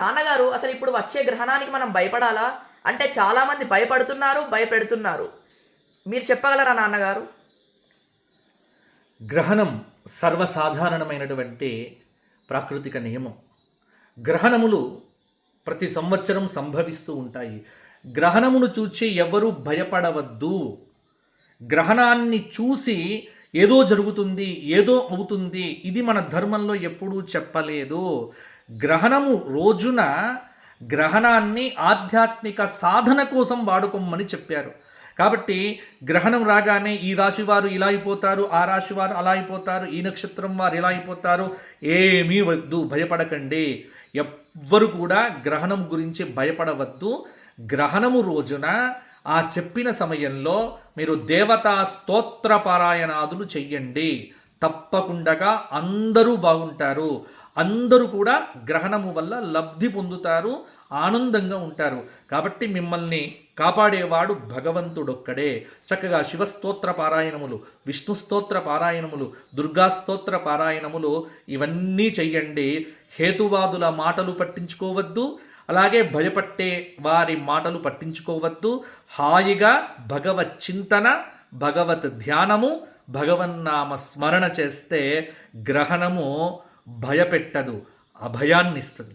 నాన్నగారు అసలు ఇప్పుడు వచ్చే గ్రహణానికి మనం భయపడాలా? అంటే చాలామంది భయపడుతున్నారు, భయపెడుతున్నారు. మీరు చెప్పగలరా నాన్నగారు? గ్రహణం సర్వసాధారణమైనటువంటి ప్రాకృతిక నియమం. గ్రహణములు ప్రతి సంవత్సరం సంభవిస్తూ ఉంటాయి. గ్రహణమును చూచి ఎవరూ భయపడవద్దు. గ్రహణాన్ని చూసి ఏదో జరుగుతుంది, ఏదో అవుతుంది, ఇది మన ధర్మంలో ఎప్పుడూ చెప్పలేదు. గ్రహణము రోజున గ్రహణాన్ని ఆధ్యాత్మిక సాధన కోసం వాడుకోమని చెప్పారు. కాబట్టి గ్రహణం రాగానే ఈ రాశి వారు ఇలా అయిపోతారు, ఆ రాశి వారు అలా అయిపోతారు, ఈ నక్షత్రం వారు ఇలా అయిపోతారు, ఏమీ వద్దు, భయపడకండి. ఎవ్వరు కూడా గ్రహణం గురించి భయపడవద్దు. గ్రహణము రోజున ఆ చెప్పిన సమయంలో మీరు దేవతా స్తోత్ర పారాయణాదులు చెయ్యండి. తప్పకుండా అందరూ బాగుంటారు. అందరూ కూడా గ్రహణము వల్ల లబ్ధి పొందుతారు, ఆనందంగా ఉంటారు. కాబట్టి మిమ్మల్ని కాపాడేవాడు భగవంతుడొక్కడే. చక్కగా శివస్తోత్ర పారాయణములు, విష్ణు స్తోత్ర పారాయణములు, దుర్గా స్తోత్ర పారాయణములు ఇవన్నీ చెయ్యండి. హేతువాదుల మాటలు పట్టించుకోవద్దు, అలాగే భయపట్టే వారి మాటలు పట్టించుకోవద్దు. హాయిగా భగవత్ చింతన, భగవత్ ధ్యానము, భగవన్నామ స్మరణ చేస్తే గ్రహణము భయపెట్టదు, అభయాన్నిస్తుంది.